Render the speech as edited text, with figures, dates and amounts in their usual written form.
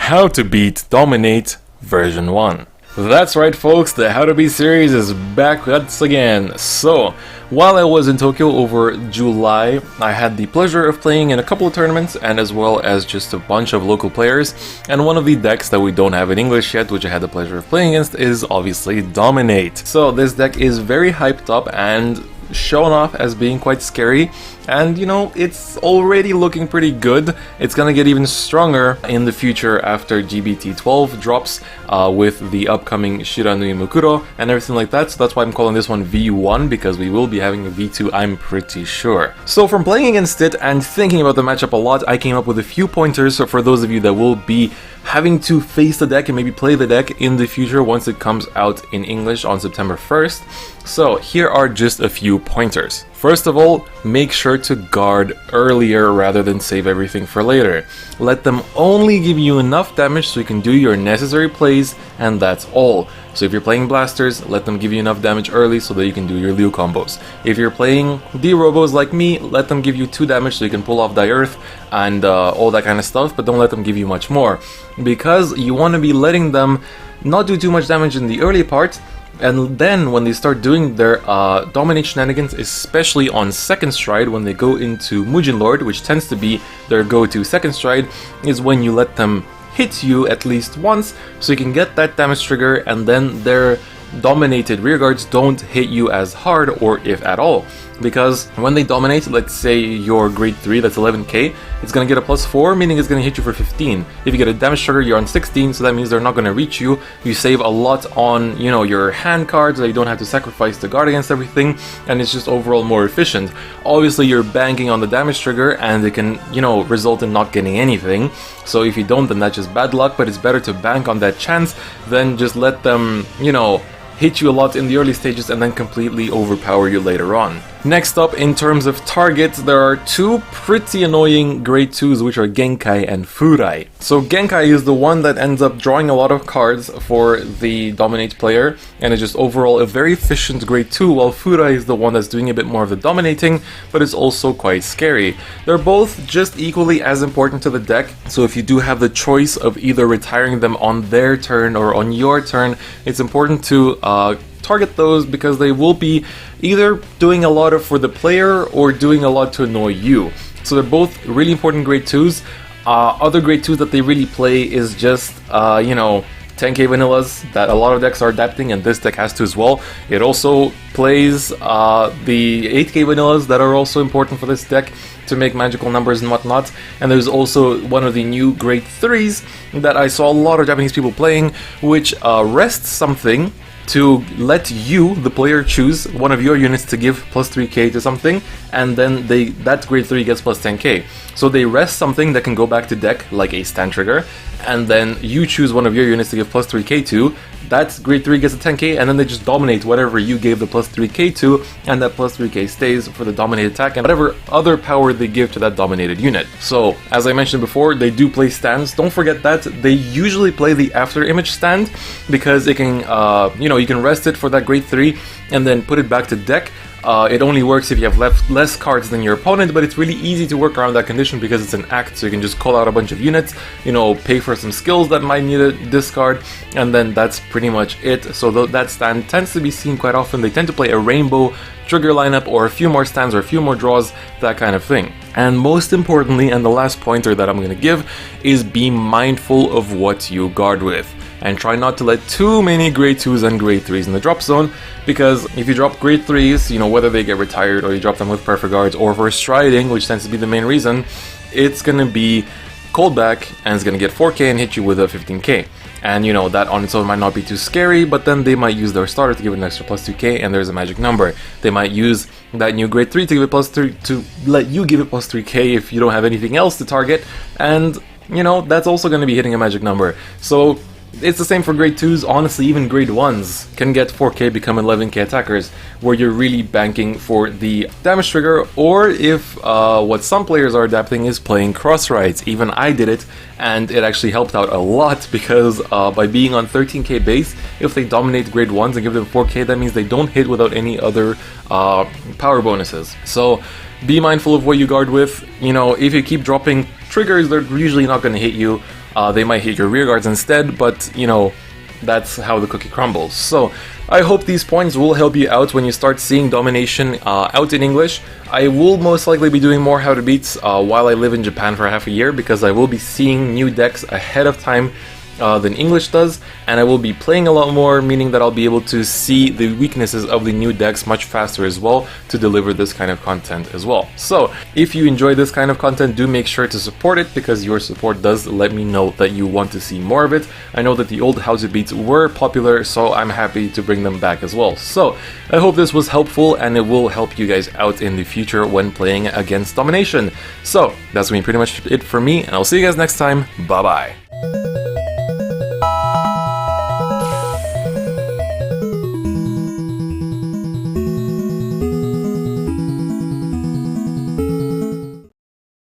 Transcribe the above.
How to Beat Dominate version 1. That's right folks, the How to Beat series is back once again. So, while I was in Tokyo over July, I had the pleasure of playing in a couple of tournaments and as well as just a bunch of local players, and one of the decks that we don't have in English yet, which I had the pleasure of playing against, is obviously Dominate. So this deck is very hyped up and shown off as being quite scary, and you know, it's already looking pretty good. It's gonna get even stronger in the future after GBT12 drops with the upcoming Shiranui Mukuro and everything like that, so that's why I'm calling this one V1, because we will be having a V2, I'm pretty sure. So from playing against it and thinking about the matchup a lot, I came up with a few pointers for those of you that will be having to face the deck and maybe play the deck in the future once it comes out in English on September 1st. So here are just a few pointers. First of all, make sure to guard earlier rather than save everything for later. Let them only give you enough damage so you can do your necessary plays, and that's all. So if you're playing blasters, let them give you enough damage early so that you can do your Liu combos. If you're playing D-Robos like me, let them give you 2 damage so you can pull off Die Earth and all that kind of stuff, but don't let them give you much more, because you want to be letting them not do too much damage in the early part, and then when they start doing their dominate shenanigans, especially on second stride when they go into Mujin Lord, which tends to be their go-to second stride, is when you let them hit you at least once so you can get that damage trigger, and then their dominated rearguards don't hit you as hard, or if at all. Because when they dominate, let's say your grade 3, that's 11k, it's gonna get a +4, meaning it's gonna hit you for 15. If you get a damage trigger, you're on 16, so that means they're not gonna reach you. You save a lot on, you know, your hand cards that you don't have to sacrifice to guard against everything, and it's just overall more efficient. Obviously, you're banking on the damage trigger, and it can, you know, result in not getting anything. So if you don't, then that's just bad luck, but it's better to bank on that chance than just let them, you know, hit you a lot in the early stages and then completely overpower you later on. Next up, in terms of targets, there are 2 pretty annoying grade 2s, which are Genkai and Furai. So Genkai is the one that ends up drawing a lot of cards for the dominate player, and is just overall a very efficient grade 2, while Furai is the one that's doing a bit more of the dominating, but is also quite scary. They're both just equally as important to the deck, so if you do have the choice of either retiring them on their turn or on your turn, it's important to target those, because they will be either doing a lot for the player or doing a lot to annoy you. So they're both really important grade 2s. Other grade 2s that they really play is just, you know, 10k vanillas that a lot of decks are adapting, and this deck has to as well. It also plays the 8k vanillas that are also important for this deck to make magical numbers and whatnot. And there's also one of the new grade 3s that I saw a lot of Japanese people playing, which rests something to let you, the player, choose one of your units to give +3k to something, and then that grade 3 gets +10k. So they rest something that can go back to deck, like a stand trigger, and then you choose one of your units to give +3k to. That grade 3 gets a 10k, and then they just dominate whatever you gave the +3k to, and that +3k stays for the dominated attack and whatever other power they give to that dominated unit. So, as I mentioned before, they do play stands. Don't forget that. They usually play the after image stand, because it can, you know, you can rest it for that grade 3 and then put it back to deck. It only works if you have less cards than your opponent, but it's really easy to work around that condition because it's an act, so you can just call out a bunch of units, you know, pay for some skills that might need a discard, and then that's pretty much it. So that stand tends to be seen quite often. They tend to play a rainbow trigger lineup, or a few more stands or a few more draws, that kind of thing. And most importantly, and the last pointer that I'm going to give, is be mindful of what you guard with. And try not to let too many grade 2s and grade 3s in the drop zone, because if you drop grade 3s, you know, whether they get retired or you drop them with perfect guards or for striding, which tends to be the main reason, it's gonna be cold back and it's gonna get 4k and hit you with a 15k. And you know, that on its own might not be too scary, but then they might use their starter to give it an extra +2k, and there's a magic number. They might use that new grade 3 to give it +3, to let you give it +3k if you don't have anything else to target, and you know, that's also gonna be hitting a magic number. So it's the same for grade 2s, honestly. Even grade 1s can get 4k, become 11k attackers, where you're really banking for the damage trigger, or if what some players are adapting is playing cross rides. Even I did it, and it actually helped out a lot, because by being on 13k base, if they dominate grade 1s and give them 4k, that means they don't hit without any other power bonuses. So be mindful of what you guard with. You know, if you keep dropping triggers, they're usually not going to hit you. they might hit your rear guards instead, but you know, that's how the cookie crumbles. So I hope these points will help you out when you start seeing domination out in English. I will most likely be doing more how to beats while I live in Japan for half a year, because I will be seeing new decks ahead of time than English does, and I will be playing a lot more, meaning that I'll be able to see the weaknesses of the new decks much faster as well to deliver this kind of content as well. So if you enjoy this kind of content, do make sure to support it, because your support does let me know that you want to see more of it. I know that the old How to Beats were popular, so I'm happy to bring them back as well. So I hope this was helpful, and it will help you guys out in the future when playing against domination. So that's going to be pretty much it for me, and I'll see you guys next time. Bye bye.